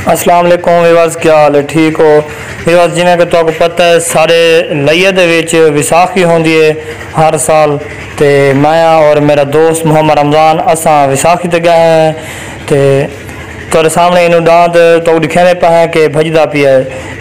अस्सलाम वालेकुम व्यूअर्स, क्या हाल है? ठीक हो व्यूअर्स? जिन्हें कि तुमको पता है सारे लैया दे विच विसाखी होंदी है हर साल। तो मैं और मेरा दोस्त मोहम्मद रमज़ान असा विसाखी ते गए हैं। तो तुहाडे सामने इनू डांद तो दिखाने पे हैं कि भजदा पिया है।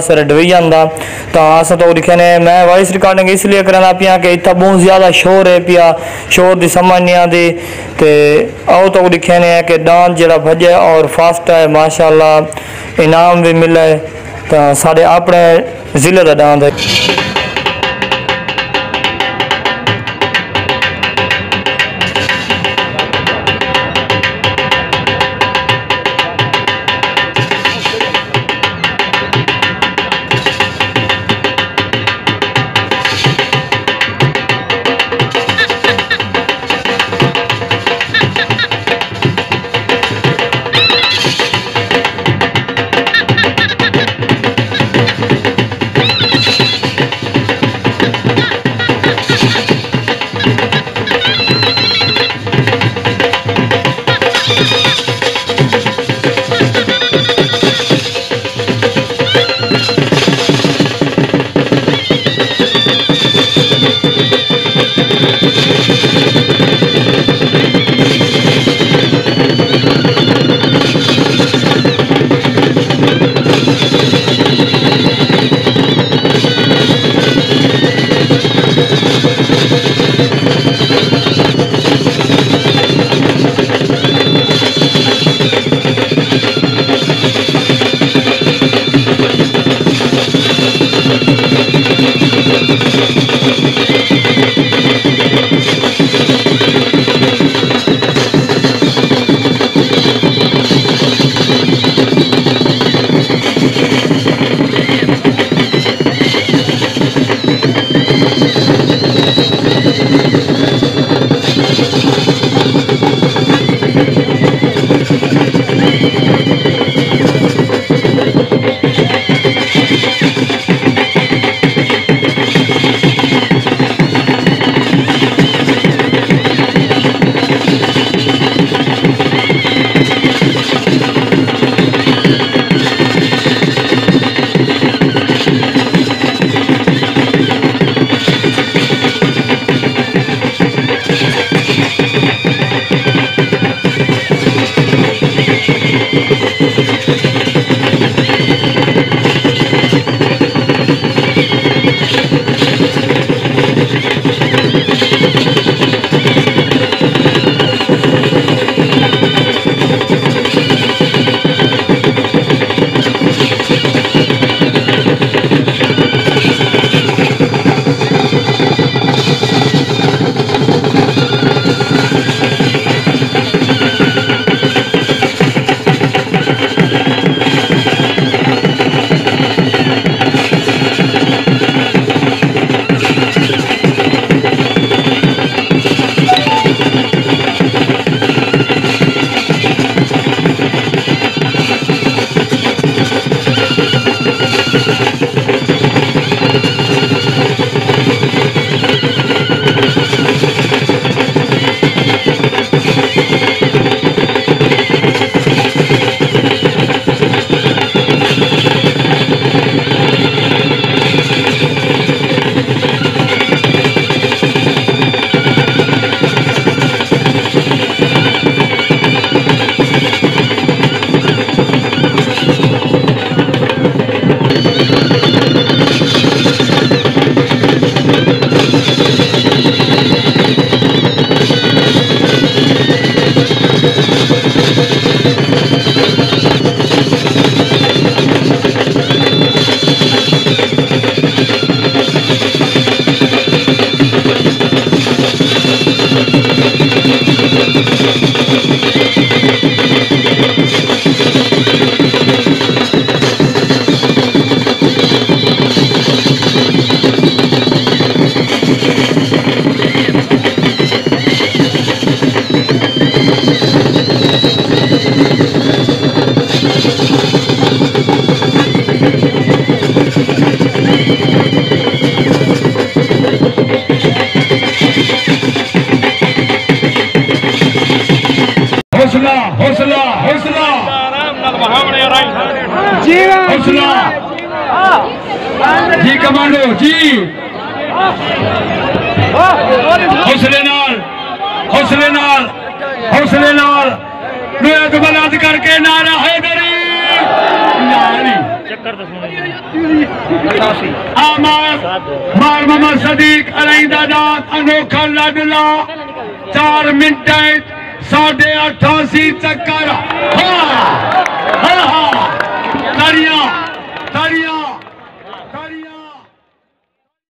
सारे डिवीजन का। तो अस तो दिखाने मैं वॉइस रिकॉर्डिंग इसलिए करना पिया कि इतना बहुत ज़्यादा शोर है पिया, शोर की समझ नहीं आती। तो आओ तो दिखाने है कि डांस जरा भजे और फास्ट है, माशाअल्लाह इनाम भी मिले। तो सारे अपने ज़िले का डांस है। हौसला हौसला हौसला जी कमांडो जी हौसले नाल हौसले नाल हौसले नाल एक बुलंद करके नारा हैदरी मार मोहम्मद सदीक अराइन दा नाम अनोखा लाडला 4 मिनट 88.5 चक्कर। हाँ हाँ हाँ तालियां तालियां।